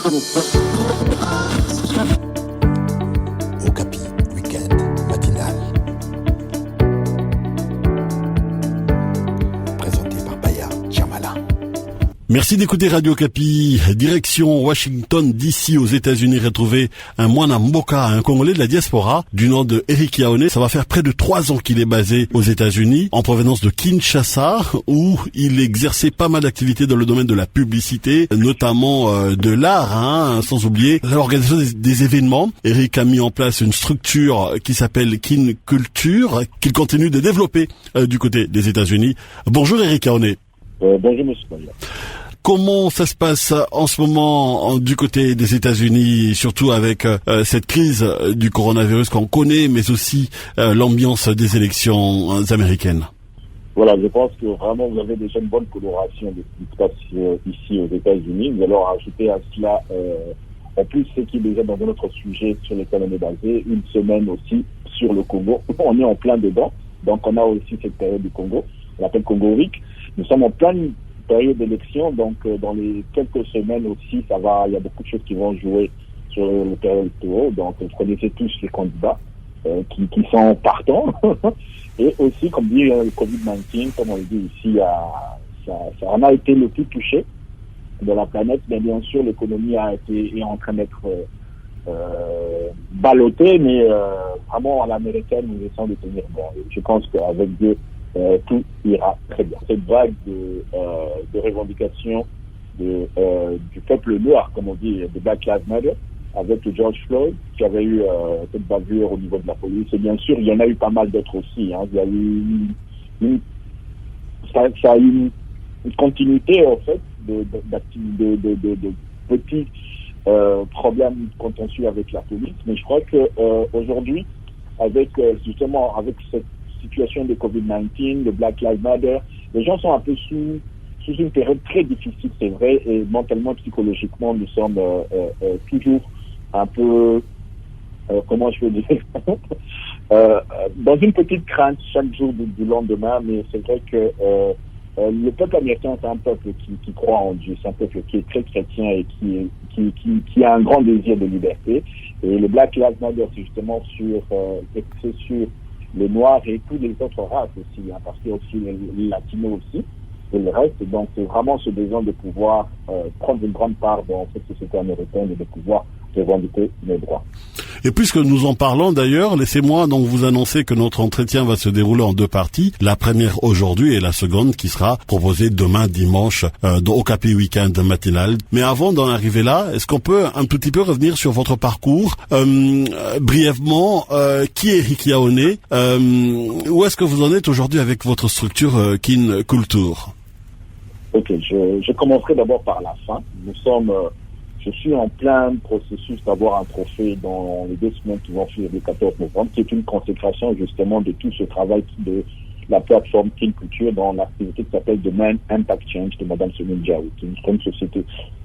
Okapi Weekend Matinal. Présenté par Baya Chamala. Merci d'écouter Radio Okapi. Direction Washington DC aux États-Unis, retrouver un Mwana Mboka, un Congolais de la diaspora du nom de Eric Yaoné. Ça va faire près de 3 ans qu'il est basé aux États-Unis, en provenance de Kinshasa, où il exerçait pas mal d'activités dans le domaine de la publicité, notamment de l'art, sans oublier l'organisation des événements. Eric a mis en place une structure qui s'appelle Kin Culture, qu'il continue de développer du côté des États-Unis. Bonjour Eric Yaoné. Bonjour monsieur Maria. Comment ça se passe en ce moment du côté des États-Unis, surtout avec cette crise du coronavirus qu'on connaît, mais aussi l'ambiance des élections américaines? Voilà, je pense que vraiment vous avez déjà une bonne coloration de ce qui se passe ici aux États-Unis. Nous allons rajouter à cela, en plus, ce qui est déjà dans notre sujet sur lequel on est basé, une semaine aussi sur le Congo. On est en plein dedans, donc on a aussi cette période du Congo, on l'appelle Congo Week. Nous sommes en pleine période d'élection, donc dans les quelques semaines aussi, ça va, il y a beaucoup de choses qui vont jouer sur le période électorale. Donc vous connaissez tous les candidats qui sont partants. Et aussi, comme dit le Covid-19, comme on le dit ici, ça en a été le plus touché de la planète, mais bien sûr l'économie est en train d'être ballottée, mais vraiment à l'américaine, nous essayons de tenir bon. Et je pense qu'avec Dieu, tout ira très bien. Cette vague de revendications du peuple noir, comme on dit, de Black Lives Matter, avec George Floyd, qui avait eu cette bavure au niveau de la police. Et bien sûr, il y en a eu pas mal d'autres aussi. Il y a eu ça a eu une continuité, en fait, de petits problèmes contentieux avec la police. Mais je crois que aujourd'hui, avec cette situation de Covid-19, de Black Lives Matter, les gens sont un peu sous une période très difficile, c'est vrai, et mentalement, psychologiquement, nous sommes toujours un peu, comment je veux dire, dans une petite crainte chaque jour du lendemain, mais c'est vrai que le peuple américain, c'est un peuple qui croit en Dieu, c'est un peuple qui est très chrétien et qui a un grand désir de liberté. Et le Black Lives Matter, c'est justement sur les Noirs et tous les autres races aussi, parce qu'il y a aussi les Latinos aussi, et le reste. Donc c'est vraiment ce besoin de pouvoir prendre une grande part dans cette société américaine et de pouvoir revendiquer nos droits. Et puisque nous en parlons d'ailleurs, laissez-moi donc vous annoncer que notre entretien va se dérouler en 2 parties. La première aujourd'hui et la seconde qui sera proposée demain dimanche dans Okapi Weekend Matinal. Mais avant d'en arriver là, est-ce qu'on peut un tout petit peu revenir sur votre parcours brièvement, qui est Eric Yaoné, où est-ce que vous en êtes aujourd'hui avec votre structure Kin Culture? Ok, je commencerai d'abord par la fin. Je suis en plein processus d'avoir un trophée dans les 2 semaines qui vont suivre le 14 novembre, qui est une consécration justement de tout ce travail de la plateforme Kin Culture dans l'activité qui s'appelle The Man Impact Change de Madame Sonia Diaw, qui est une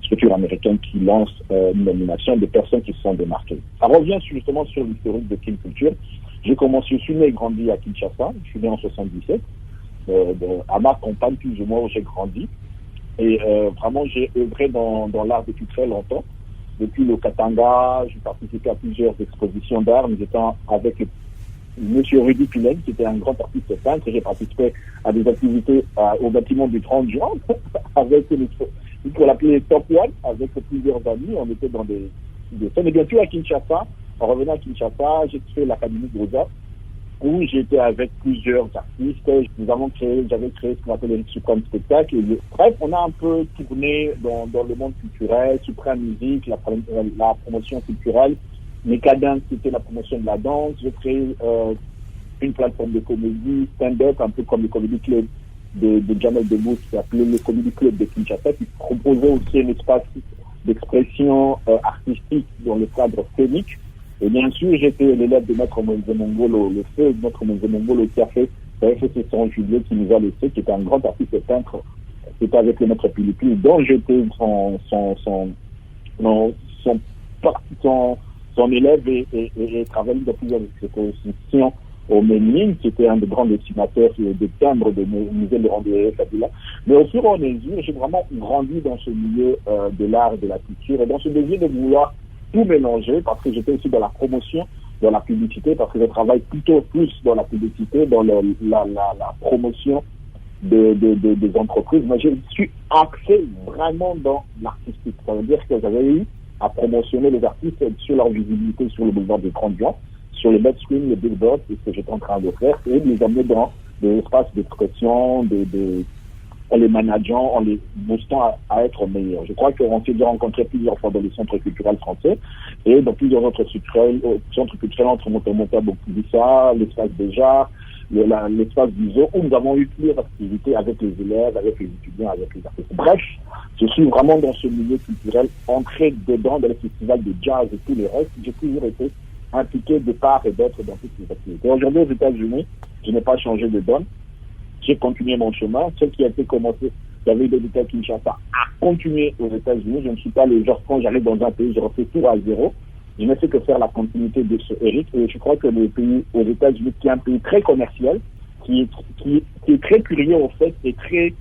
structure américaine qui lance une nomination de personnes qui se sont démarquées. Ça revient justement sur l'historique de Kin Culture. Je suis né et grandi à Kinshasa, je suis né en 77, à ma campagne plus ou moins où j'ai grandi. Et vraiment, j'ai œuvré dans l'art depuis très longtemps. Depuis le Katanga, j'ai participé à plusieurs expositions d'art. Nous étions avec M. Rudy Pilen, qui était un grand artiste peintre. J'ai participé à des activités au bâtiment du 30 juin, avec pour l'appeler Top One, avec plusieurs amis. On était dans des scènes. Et bien sûr, à Kinshasa, en revenant à Kinshasa, j'ai fait l'Académie de Rosa, où j'étais avec plusieurs artistes. J'avais créé ce qu'on appelle le Supreme Spectacle. Bref, on a un peu tourné dans le monde culturel, Supreme Musique, la promotion culturelle. Mécadence, c'était la promotion de la danse. J'ai créé une plateforme de comédie, stand-up, un peu comme le Comedy Club de Jamel Debbouze, qui s'appelait le Comedy Club de Kinshasa, qui proposait aussi un espace d'expression artistique dans le cadre scénique. Et bien sûr, j'étais l'élève de Maître Moïse Mongolo, le feu de Maître Moïse Mongolo qui a fait FCC Saint-Julier, qui nous a laissé, qui était un grand artiste peintre, qui était avec le Maître Philippine, dont j'étais son élève et travaillé dans plusieurs expositions au Ménine, qui était un des grands dessinateurs de timbres de musée Laurent de Kabila. Mais au fur et à mesure, j'ai vraiment grandi dans ce milieu de l'art et de la culture, et dans ce désir de vouloir tout mélanger, parce que j'étais aussi dans la promotion, dans la publicité, parce que je travaille plutôt plus dans la publicité, dans la promotion des entreprises. Moi, je suis axé vraiment dans l'artistique. Ça veut dire que j'avais eu à promotionner les artistes sur leur visibilité sur le boulevard des Grands Gens, sur les mainstream, les billboards, c'est ce que j'étais en train de faire, et de les amener dans des espaces d'expression, en les manageant, en les boostant à être meilleurs. Je crois qu'on s'est déjà rencontré plusieurs fois dans les centres culturels français et dans plusieurs autres centres culturels entre Montamontable, Bokubissa, l'espace des arts, l'espace du zoo, où nous avons eu plusieurs activités avec les élèves, avec les étudiants, avec les artistes. Bref, je suis vraiment dans ce milieu culturel, entré dedans, dans les festivals de jazz et tous les restes. J'ai toujours été impliqué de part et d'autre dans toutes ces activités. Aujourd'hui, aux États-Unis, je n'ai pas changé de donne. J'ai continué mon chemin. Ce qui a été commencé, j'avais débuté à Kinshasa, a continué aux États-Unis. Je ne suis pas le genre, quand j'arrive dans un pays, je refais tout à zéro. Je ne fais que faire la continuité de ce Eric. Et je crois que le pays aux États-Unis, qui est un pays très commercial, qui est très curieux en fait, et très,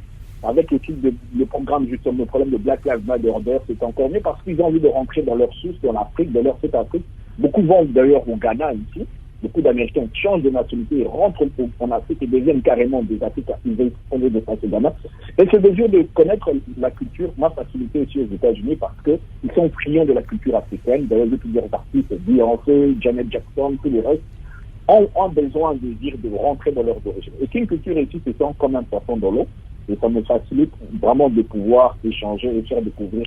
avec le programme justement, le problème de Black Lives Matter, c'est encore mieux parce qu'ils ont envie de rentrer dans leur source, dans l'Afrique, dans leur Afrique. Beaucoup vont d'ailleurs au Ghana ici. Beaucoup d'Américains changent de nationalité et rentrent en Afrique et deviennent carrément des Africains. Ils ont de passer Ghana. Et ce désir de connaître la culture m'a facilité aussi aux États-Unis parce qu'ils sont friands de la culture africaine. D'ailleurs, plusieurs artistes, Beyoncé, Janet Jackson, tous les restes, ont besoin, un désir de rentrer dans leurs origines. Et qu'une culture ici se sent comme un poisson dans l'eau. Et ça me facilite vraiment de pouvoir échanger et faire découvrir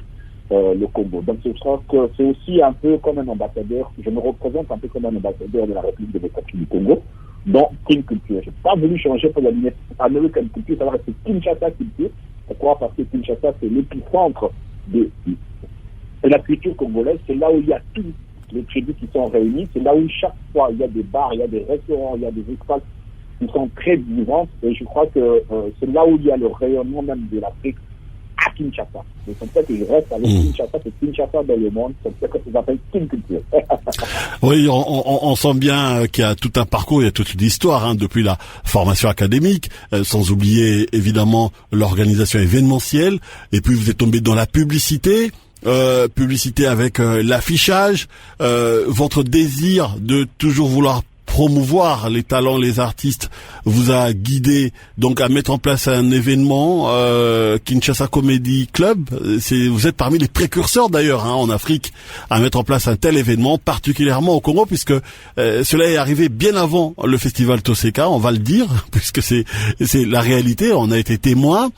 le Congo. Donc c'est aussi un peu comme un ambassadeur, je me représente un peu comme un ambassadeur de la République démocratique du Congo dans Kin Culture. Je n'ai pas voulu changer pour la ligne American Culture, ça va rester Kinshasa Culture. Pourquoi? Parce que Kinshasa c'est l'épicentre de la culture congolaise, c'est là où il y a tous les tribus qui sont réunis, c'est là où chaque fois il y a des bars, il y a des restaurants, il y a des espaces qui sont très vivants, et je crois que c'est là où il y a le rayonnement même de l'Afrique à Kinshasa. C'est comme ça que je reste avec Kinshasa, c'est Kinshasa dans le monde, c'est ça que ça s'appelle Kin Culture. Oui, on sent bien qu'il y a tout un parcours, il y a toute une histoire, depuis la formation académique, sans oublier évidemment l'organisation événementielle, et puis vous êtes tombé dans la publicité avec l'affichage, votre désir de toujours vouloir promouvoir les talents, les artistes vous a guidé donc à mettre en place un événement Kinshasa Comedy Club. Vous êtes parmi les précurseurs d'ailleurs en Afrique à mettre en place un tel événement, particulièrement au Congo, puisque cela est arrivé bien avant le festival Toseka, on va le dire, puisque c'est la réalité, on a été témoin.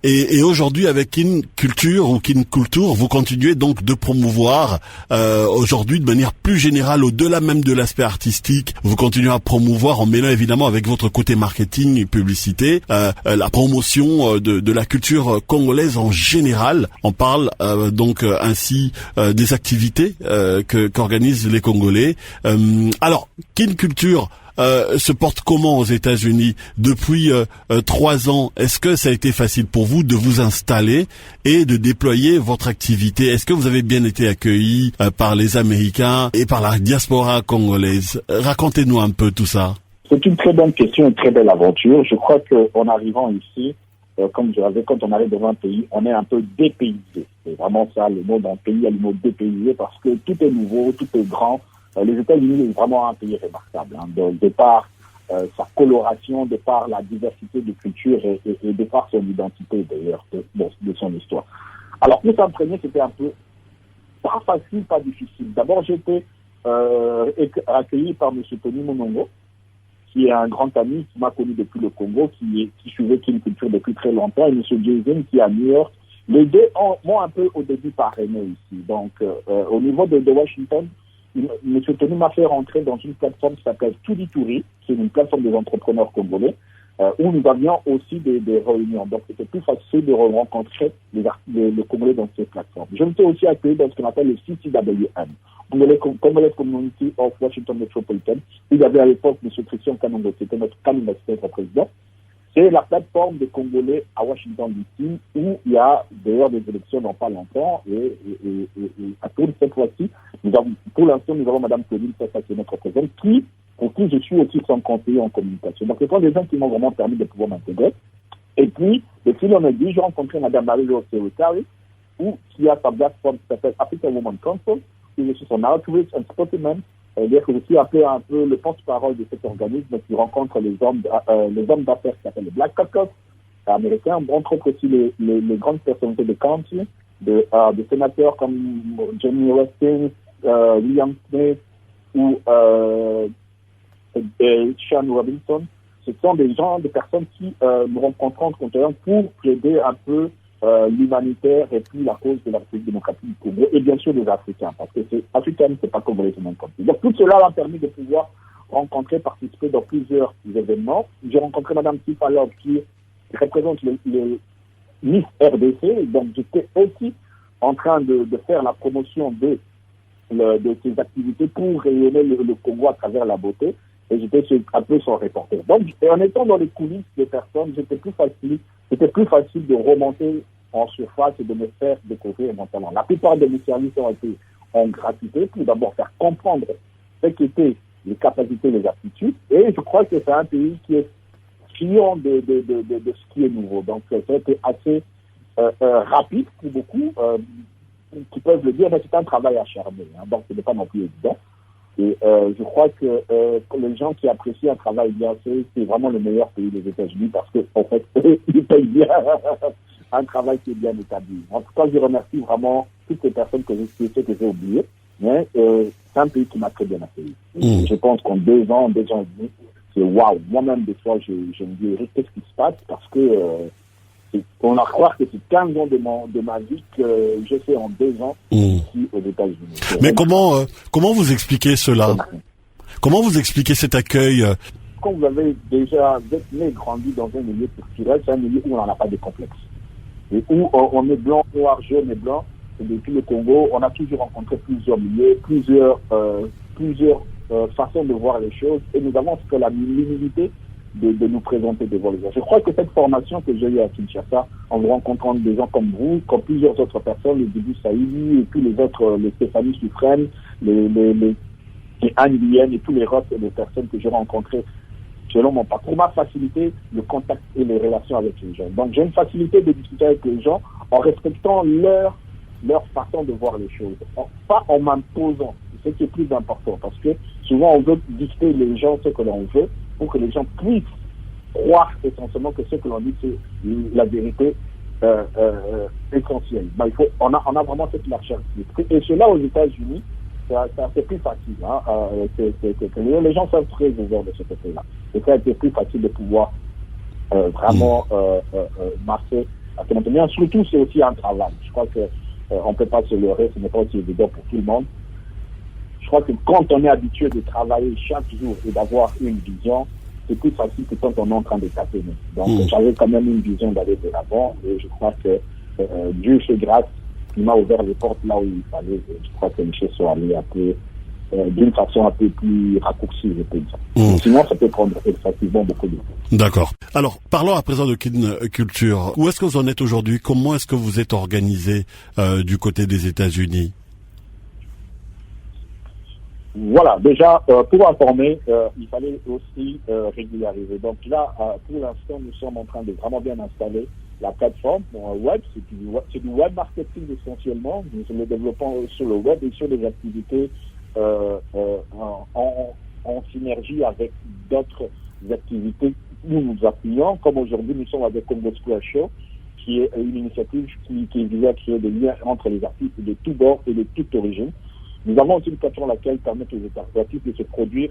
Et aujourd'hui avec Kin Culture ou Kin Culture, vous continuez donc de promouvoir aujourd'hui de manière plus générale, au-delà même de l'aspect artistique. Vous continuez à promouvoir en mêlant évidemment avec votre côté marketing et publicité la promotion de la culture congolaise en général. On parle donc ainsi des activités qu'organisent les Congolais. Alors, Kin Culture se porte comment aux États-Unis depuis 3 ans? Est-ce que ça a été facile pour vous de vous installer et de déployer votre activité? Est-ce que vous avez bien été accueilli par les Américains et par la diaspora congolaise? Racontez-nous un peu tout ça. C'est une très bonne question, une très belle aventure. Je crois qu'en arrivant ici, comme je l'avais, quand on arrive dans un pays, on est un peu dépaysé. C'est vraiment ça, le mot d'un pays, le mot dépaysé, parce que tout est nouveau, tout est grand. Les États-Unis est vraiment un pays remarquable, de par sa coloration, de par la diversité de culture et de par son identité d'ailleurs, de son histoire. Alors pour s'entraîner, c'était un peu pas facile, pas difficile. D'abord, j'étais accueilli par M. Tony Monongo, qui est un grand ami qui m'a connu depuis le Congo, qui suivait Kin Culture depuis très longtemps, et M. Jason qui est à New York. Les deux m'ont un peu au début parrainé ici. Donc au niveau de Washington, M. Tony m'a fait rentrer dans une plateforme qui s'appelle Toudi Touri, qui est une plateforme des entrepreneurs congolais, où nous avions aussi des réunions. Donc c'était plus facile de rencontrer les Congolais dans ces plateformes. Je me suis aussi accueilli dans ce qu'on appelle le CCWM, Congolais Community of Washington Metropolitan. Il y avait à l'époque M. Christian Kanongo, qui était notre candidat président. C'est la plateforme des Congolais à Washington DC, où il y a d'ailleurs des élections dans pas longtemps, et à tour cette fois-ci, pour l'instant, nous avons Mme Claudine Sassa, qui est notre présidente, qui pour qui je suis aussi son conseiller en communication. Donc, ce sont des gens qui m'ont vraiment permis de pouvoir m'intégrer. Et puis, de fil en aiguille, j'ai rencontré Mme Marie-Jo Serutari, qui a sa plateforme qui s'appelle African Women Council, où je suis son outreach and spokesman. C'est-à-dire que je suis un peu le porte-parole de cet organisme qui rencontre les hommes d'affaires qui s'appellent les Black Caucus américains. On rencontre aussi les grandes personnalités de country, des sénateurs comme Jamie Weston, William Smith ou Sean Robinson. Ce sont des personnes qui nous rencontrent en compteur pour plaider un peu l'humanitaire et puis la cause de la République démocratique du Congo et bien sûr des Africains, parce que c'est africain, c'est pas congolais, c'est même comme ça. Donc tout cela m'a permis de pouvoir rencontrer, participer dans plusieurs événements. J'ai rencontré Mme Tifa Love qui représente le Miss RDC, donc j'étais aussi en train de faire la promotion de ces activités pour rayonner le Congo à travers la beauté. Et j'étais un peu son reporter. Donc, en étant dans les coulisses des personnes, c'était plus facile de remonter en surface et de me faire découvrir mon talent. La plupart de mes services ont été en gratuité pour d'abord faire comprendre ce qu'étaient les capacités, les aptitudes. Et je crois que c'est un pays qui est friand de ce qui est nouveau. Donc, ça a été assez rapide pour beaucoup qui peuvent le dire, mais c'est un travail acharné. Donc, ce n'est pas non plus évident. Et je crois que les gens qui apprécient un travail bien fait, c'est vraiment le meilleur pays des États-Unis parce qu'en fait, ils payent bien un travail qui est bien établi. En tout cas, je remercie vraiment toutes les personnes que j'ai oubliées. Mais c'est un pays qui m'a très bien accueilli. Je pense qu'en 2 ans et demi, c'est waouh. Moi-même, des fois, je me dis, qu'est-ce qui se passe parce que on a croire que c'est 15 ans de ma vie que j'ai fait en 2 ans ici aux États-Unis. Mais comment vous expliquez cela? Comment vous expliquez cet accueil? Quand vous êtes né et grandi dans un milieu culturel, c'est un milieu où on n'en a pas de complexe. Et où on est blanc, noir, jaune et blanc. Et depuis le Congo, on a toujours rencontré plusieurs milieux, plusieurs façons de voir les choses. Et nous avons fait l'humilité de nous présenter devant les gens. Je crois que cette formation que j'ai eue à Kinshasa, en rencontrant des gens comme vous, comme plusieurs autres personnes, les Début Saïdi et tous les autres, les Stéphanie Suffren, les Anne Lien et tous les autres les personnes que j'ai rencontrées selon mon parcours, m'a facilité le contact et les relations avec les gens. Donc j'ai une facilité de discuter avec les gens en respectant leur façon de voir les choses. Pas en m'imposant, c'est ce qui est plus important, parce que souvent on veut dicter les gens ce que l'on veut, pour que les gens puissent croire essentiellement que ce que l'on dit, c'est la vérité essentielle. Ben, on a vraiment cette recherche. Et cela aux États-Unis, c'est plus facile. Les gens sont très ouverts de ce côté-là. Et ça a été plus facile de pouvoir vraiment marcher à ce moment. Surtout, c'est aussi un travail. Je crois que on ne peut pas se leurrer, ce n'est pas aussi évident pour tout le monde. Je crois que quand on est habitué de travailler chaque jour et d'avoir une vision, c'est plus facile que quand on est en train de taper. Donc, j'avais quand même une vision d'aller de l'avant et je crois que Dieu fait grâce, il m'a ouvert les portes là où il fallait. Et je crois que les choses sont allées un peu, d'une façon un peu plus raccourcie, je peux dire. Sinon, ça peut prendre effectivement beaucoup de temps. D'accord. Alors, parlons à présent de Kin Culture. Où est-ce que vous en êtes aujourd'hui? Comment est-ce que vous êtes organisé du côté des États-Unis? Voilà, déjà, pour informer, il fallait aussi régulariser. Donc là, pour l'instant, nous sommes en train de vraiment bien installer la plateforme web. C'est du web marketing essentiellement. Nous le développons sur le web et sur des activités en synergie avec d'autres activités où nous appuyons. Comme aujourd'hui, nous sommes avec Congo Square Show, qui est une initiative qui vise à créer des liens entre les artistes de tous bords et de toute origine. Nous avons aussi une plateforme laquelle permet aux artistes de se produire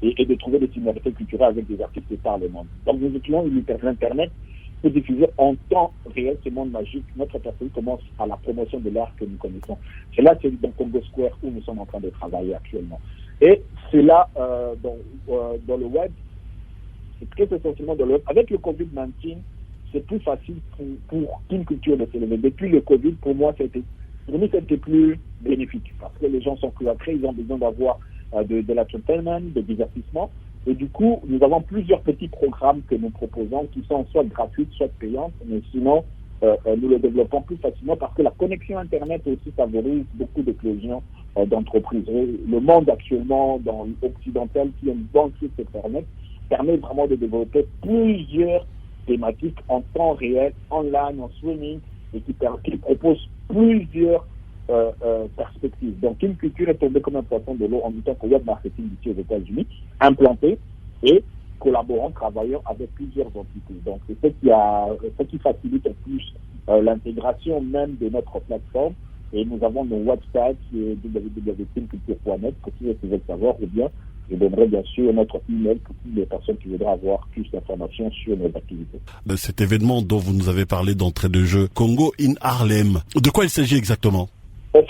et de trouver des similarités culturelles avec des artistes de par le monde. Donc nous utilisons l'Internet pour diffuser en temps réel ce monde magique. Notre personne commence à la promotion de l'art que nous connaissons. C'est là, c'est dans Congo Square où nous sommes en train de travailler actuellement. Et c'est là, dans le web, c'est très essentiellement dans le web. Avec le Covid-19, c'est plus facile pour Kin Culture de s'élever. Depuis le Covid, pour moi, c'était plus bénéfique parce que les gens sont plus après, ils ont besoin d'avoir de l'entertainment, de divertissement. Et du coup, nous avons plusieurs petits programmes que nous proposons qui sont soit gratuits, soit payants, mais sinon, nous les développons plus facilement parce que la connexion Internet aussi favorise beaucoup d'éclosion d'entreprises. Le monde actuellement, dans l'occidental, qui a une banque sur Internet, permet vraiment de développer plusieurs thématiques en temps réel, online, en streaming, et qui propose plusieurs perspectives. Donc, Kin Culture est tombé comme un poisson de l'eau en même temps que web marketing ici aux États-Unis, implanté et collaborant, travaillant avec plusieurs entités. Donc, c'est ce qui facilite le plus l'intégration même de notre plateforme. Et nous avons nos websites qui est www.kinculture.net pour ceux qui veulent savoir, ou bien je donnerai bien sûr notre email pour toutes les personnes qui voudraient avoir plus d'informations sur nos activités. Cet événement dont vous nous avez parlé d'entrée de jeu, Congo in Harlem, de quoi il s'agit exactement? Oui,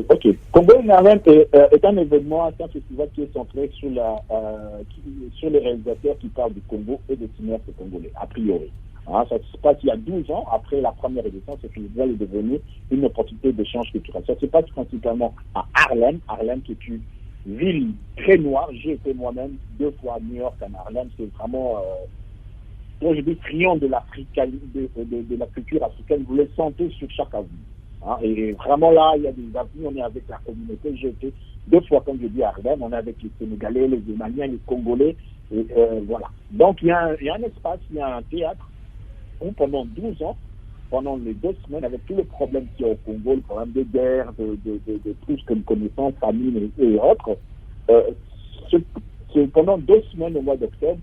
ok. Congo in Harlem est un événement, un festival qui est centré sur les réalisateurs qui parlent du Congo et des cinéastes congolais, a priori. Ça se passe il y a 12 ans, après la première édition, ce festival est devenu une opportunité d'échange culturel. Ça se passe principalement à Harlem, qui est une ville très noire. J'ai été moi-même 2 fois à New York, en Harlem. C'est vraiment, moi je dis, triomphe de de la culture africaine. Vous le sentez sur chaque avenue. Et vraiment là, il y a des avenues, on est avec la communauté. J'ai été 2 fois, comme je dis, à Harlem. On est avec les Sénégalais, les Maliens, les Congolais. Et voilà. Donc il y a un espace, il y a un théâtre où pendant 12 ans, pendant les 2 semaines, avec tous les problèmes qu'il y a au Congo, le problème de guerre, de tout ce que nous connaissons, famine et autres, pendant 2 semaines au mois d'octobre,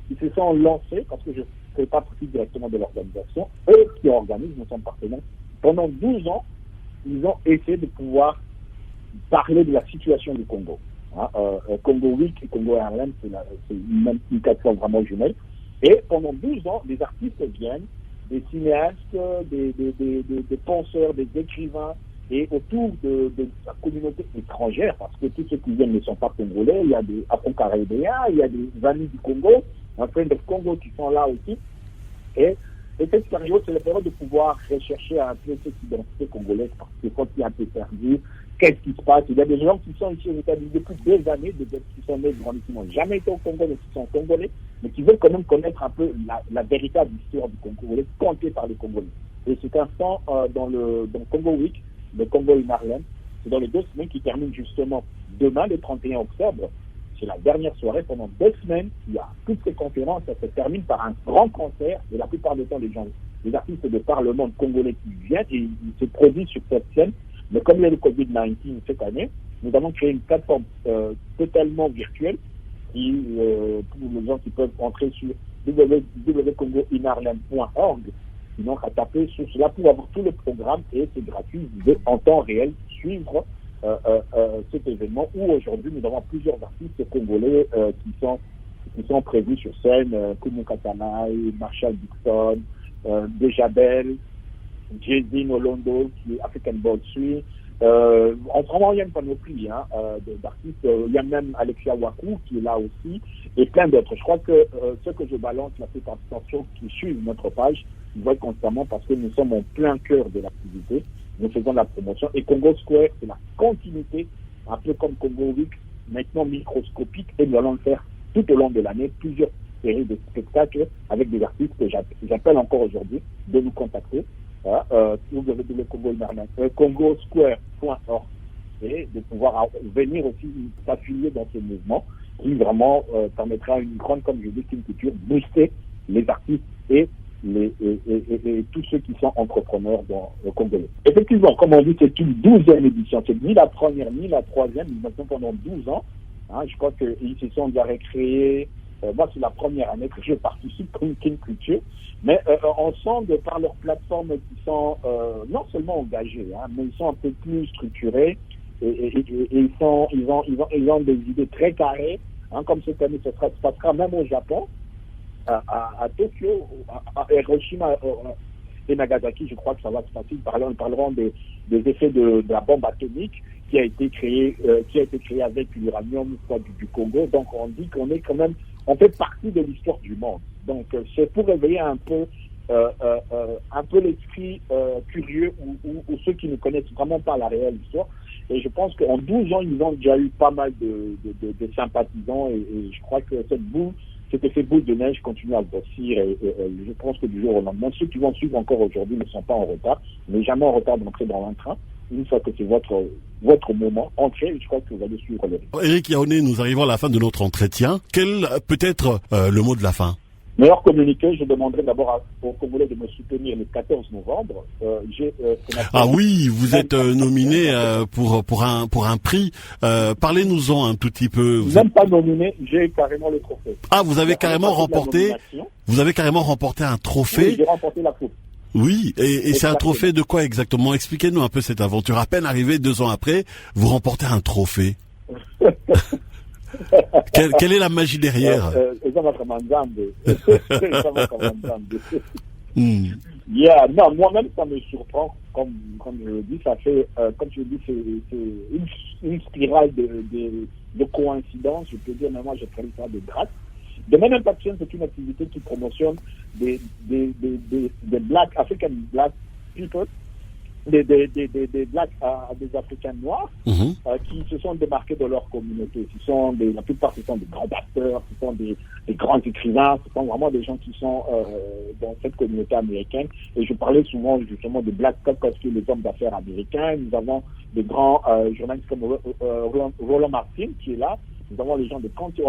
ils se sont lancés, parce que je ne fais pas partie directement de l'organisation, eux qui organisent, nous sommes partenaires, pendant 12 ans, ils ont essayé de pouvoir parler de la situation du Congo. Congo Week et Congo Harlem, c'est une plateforme vraiment jumelle. Et pendant 12 ans, des artistes viennent, des cinéastes, des penseurs, des écrivains, et autour de la communauté étrangère, parce que tous ceux qui viennent ne sont pas congolais, il y a des Afro-Caribéens, il y a des amis du Congo, un friend of Congo qui sont là aussi. Et cette période, c'est la période de pouvoir rechercher un peu cette identité congolaise, parce que quand il est un peu perdu, qu'est-ce qui se passe? Il y a des gens qui sont ici aux États-Unis depuis des années, qui sont nés qui n'ont jamais été au Congo, mais qui sont congolais, mais qui veulent quand même connaître un peu la véritable histoire du Congo, contée par les Congolais. Et c'est instant dans Congo Week, le Congo in Harlem, c'est dans les 2 semaines qui terminent justement demain, le 31 octobre. C'est la dernière soirée. Pendant 2 semaines, il y a toutes ces conférences. Ça se termine par un grand concert. Et la plupart du temps, les artistes de par le monde congolais qui viennent, et ils se produisent sur cette scène. Mais comme il y a le Covid-19 cette année, nous avons créé une plateforme totalement virtuelle qui, pour les gens qui peuvent entrer sur www.congoinharlem.org, sinon à taper sur cela pour avoir tout le programme, et c'est gratuit. Vous pouvez en temps réel suivre cet événement où aujourd'hui nous avons plusieurs artistes congolais qui sont prévus sur scène, Kumu Katanaï, Marshall Dixon, Dejabel, Jay-Z Nolondo, qui est African Bold Suite. En vraiment, il y a une panoplie d'artistes. Il y a même Alexia Wakou qui est là aussi, et plein d'autres. Je crois que ce que je balance, la plupart des personnes qui suivent notre page, ils voient constamment, parce que nous sommes en plein cœur de l'activité. Nous faisons la promotion. Et Congo Square, c'est la continuité, un peu comme Congo Week, maintenant microscopique, et nous allons le faire tout au long de l'année, plusieurs séries de spectacles avec des artistes que j'appelle encore aujourd'hui de nous contacter. CongoSquare.org, et de pouvoir venir aussi s'affilier dans ce mouvement qui vraiment permettra une grande, comme je dis, une culture, booster les artistes et tous ceux qui sont entrepreneurs dans le Congolais. Effectivement, comme on dit, c'est une 12e édition. C'est ni la première ni la 3e, nous sommes pendant 12 ans. Je crois qu'ils se sont déjà recréés. Moi, c'est la première année que je participe comme Kin Culture. Mais on sent de par leurs plateformes qui sont non seulement engagées, mais ils sont un peu plus structurés, et ils ont des idées très carrées. Comme cette année, ça se passera même au Japon, à Tokyo, à Hiroshima et Nagasaki. Je crois que ça va se passer. Ils parleront des effets de la bombe atomique qui a été créée avec l'uranium du Congo. Donc on dit qu'on est quand même, on fait partie de l'histoire du monde. Donc c'est pour réveiller un peu l'esprit curieux ou ceux qui ne connaissent vraiment pas la réelle histoire. Et je pense qu'en 12 ans, ils ont déjà eu pas mal de sympathisants, et je crois que cet effet boule de neige continue à grossir, et je pense que du jour au lendemain, ceux qui vont suivre encore aujourd'hui ne sont pas en retard, mais jamais en retard d'entrer dans un train. une fois que c'est votre moment, entrez, je crois que vous allez suivre le rythme. Éric Yaoné, nous arrivons à la fin de notre entretien. Quel peut être le mot de la fin? Meilleur communiqué, je demanderai d'abord aux Congolais de me soutenir le 14 novembre. Ah oui, vous êtes nominé pour un prix. Parlez-nous-en un tout petit peu. Même pas nominé, j'ai carrément le trophée. Ah, vous avez carrément remporté. Vous avez carrément remporté un trophée. Oui, j'ai remporté la coupe. Oui, et c'est un trophée de quoi exactement? Expliquez-nous un peu cette aventure. À peine arrivé 2 ans après, vous remportez un trophée. Quelle est la magie derrière? Non, moi-même, ça me surprend, comme je le dis, ça fait, comme je le dis, c'est une spirale de coïncidences, je peux dire, mais moi, je traite ça de grâce. De même Impact, c'est une activité qui promotionne des Black, African Black people, des Blacks des Africains noirs, qui se sont démarqués de leur communauté. La plupart, ce sont des grands pasteurs, ce sont des grands écrivains, ce sont vraiment des gens qui sont dans cette communauté américaine. Et je parlais souvent justement de Black Cop parce que les hommes d'affaires américains, nous avons des grands journalistes comme Roland Martin qui est là. Nous avons les gens de Canty.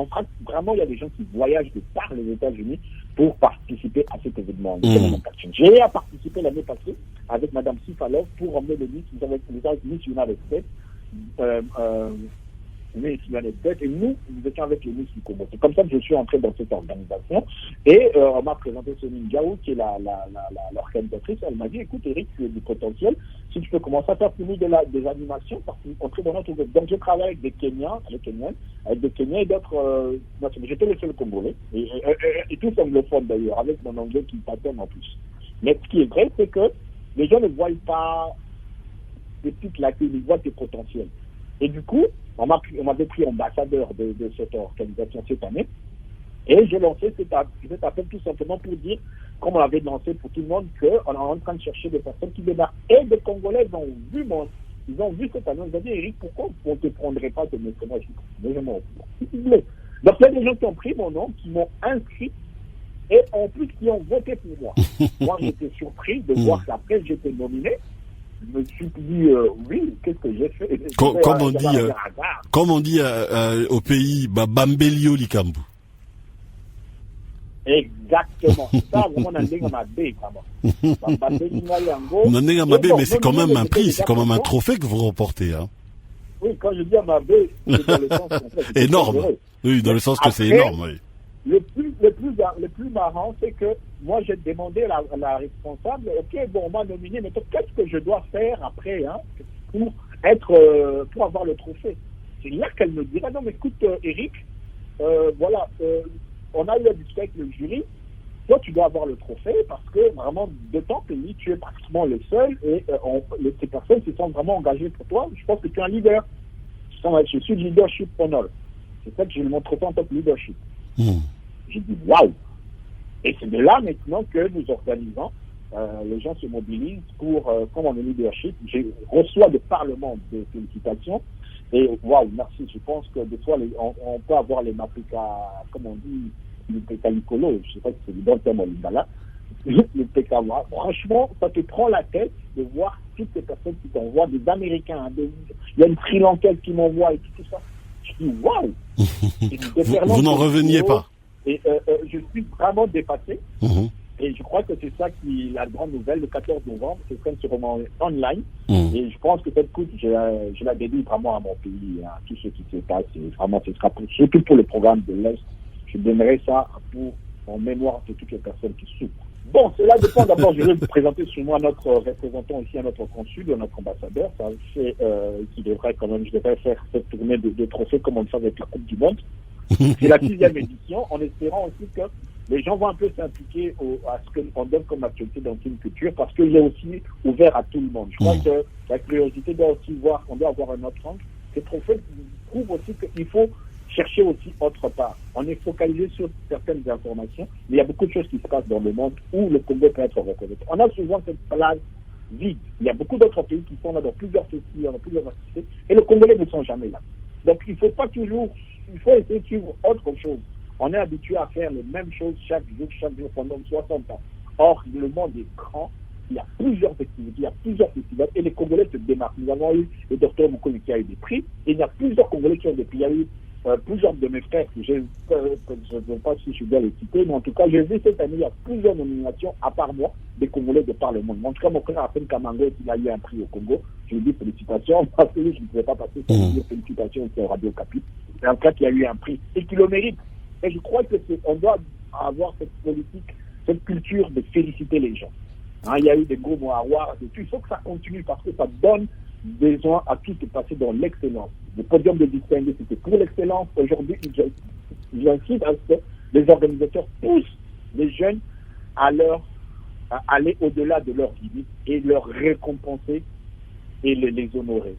Vraiment, il y a des gens qui voyagent de par les États-Unis pour participer à cet événement. J'ai participé l'année passée avec Madame Sifalov pour emmener le Miss United States. Miss United States, et nous étions avec les Miss du Congo. C'est comme ça que je suis entré dans cette organisation. Et on m'a présenté Sonia Gaou, qui est l'organisatrice. Elle m'a dit, écoute, Eric, tu as du potentiel. Si tu peux commencer à faire pour nous des animations, entrer dans notre groupe. Donc, je travaille avec des Kenyans, avec des Kenyans et d'autres nationaux. J'étais le seul Congolais, et tous anglophones d'ailleurs, avec mon anglais qui paterne en plus. Mais ce qui est vrai, c'est que les gens ne voient pas des petites lacunes, ils voient tes potentiels. Et du coup, on m'avait pris ambassadeur de cette organisation cette année. Et j'ai lancé cet appel tout simplement pour dire, comme on l'avait lancé pour tout le monde, qu'on est en train de chercher des personnes qui débarquent. Et des Congolais ils ont vu cette annonce. Ils ont dit, Eric, pourquoi on ne te prendrait pas de mettre moi? Je m'en fous. Donc il y a des gens qui ont pris mon nom, qui m'ont inscrit, et en plus qui ont voté pour moi. Moi, j'étais surpris de voir qu'après j'étais nominé. Je me suis dit, oui, qu'est-ce que j'ai fait? Comme on dit au pays, Bambelio Likambu. Exactement. Ça, vraiment, on a dit mais c'est quand même un prix, c'est quand même un trophée que vous remportez. Hein. Oui, quand je dis Amabé, c'est dans le sens que énorme. Oui, dans le sens que c'est énorme. Oui. Le plus marrant, c'est que moi, j'ai demandé à la responsable, ok, bon, on m'a nominé, mais qu'est-ce que je dois faire après, pour avoir le trophée? C'est là qu'elle me dira, non, mais écoute, Eric, voilà, on a eu à discuter avec le jury, toi, tu dois avoir le trophée parce que vraiment, de ton pays, tu es pratiquement le seul et ces personnes se sont vraiment engagées pour toi. Je pense que tu es un leader. Je suis leadership honor. C'est ça que j'ai mon trophée en tant que leadership. J'ai dit, waouh! Et c'est de là maintenant que nous organisons, les gens se mobilisent pour, comme on est leadership, je reçois des parlements de félicitations. Et waouh, merci. Je pense que des fois, on peut avoir les Mapika, comme on dit, le Pécalicolo, je ne sais pas si c'est le bon terme en lingala, le Pécawa. Franchement, ça te prend la tête de voir toutes ces personnes qui t'envoient, des Américains, il y a une Sri Lankaise qui m'envoie et tout ça. Je dis waouh! Vous n'en reveniez pas. Et je suis vraiment dépassé. Et je crois que c'est ça qui la grande nouvelle. Le 14 novembre, c'est quand c'est vraiment online. Et je pense que cette coupe, je la dédie vraiment à mon pays, à tout ce qui se passe. Et vraiment, ce sera surtout pour le programme de l'Est. Je donnerai ça en mémoire de toutes les personnes qui souffrent. Bon, cela dépend. D'abord, je vais vous présenter sur moi notre représentant ici, à notre consul, notre ambassadeur. Ça fait, je devrais faire cette tournée de trophées comme on le fait avec la Coupe du Monde. C'est la 6e édition, en espérant aussi que les gens vont un peu s'impliquer à ce qu'on donne comme actualité dans une culture, parce qu'il est aussi ouvert à tout le monde. Je crois que la curiosité doit aussi voir, on doit avoir un autre angle. Ces trophées prouvent aussi qu'il faut chercher aussi autre part. On est focalisé sur certaines informations, mais il y a beaucoup de choses qui se passent dans le monde où le Congo peut être reconnu. On a souvent cette place vide. Il y a beaucoup d'autres pays qui sont là dans plusieurs festivals, dans plusieurs activités, et les Congolais ne sont jamais là. Donc il faut essayer de suivre autre chose. On est habitué à faire les mêmes choses chaque jour pendant 60 ans. Or, le monde est grand il y a plusieurs activités, il y a plusieurs festivals, et les Congolais se démarquent. Nous avons eu le docteur Mokolo qui a eu des prix, et il y a plusieurs Congolais qui ont des prix. Il y a eu plusieurs de mes frères, je ne sais pas si je dois les citer, mais en tout cas, j'ai vu cette année, il y a plusieurs nominations, à part moi, des Congolais de par le monde. En tout cas, mon frère Afen Kamango, il a eu un prix au Congo. Je lui dis félicitations, parce que je ne pouvais pas passer sans lui dire félicitations sur Radio Okapi. C'est un cas qui a eu un prix, et qui le mérite. Et je crois qu'on doit avoir cette politique, cette culture de féliciter les gens. Hein, il y a eu des gros mots à voir, et tout. Il faut que ça continue, parce que ça donne besoin à tout de passer dans l'excellence. Le podium de distinguer, c'était pour l'excellence. Aujourd'hui, j'incite à ce que les organisateurs poussent les jeunes à aller au-delà de leurs limites et leur récompenser et les honorer.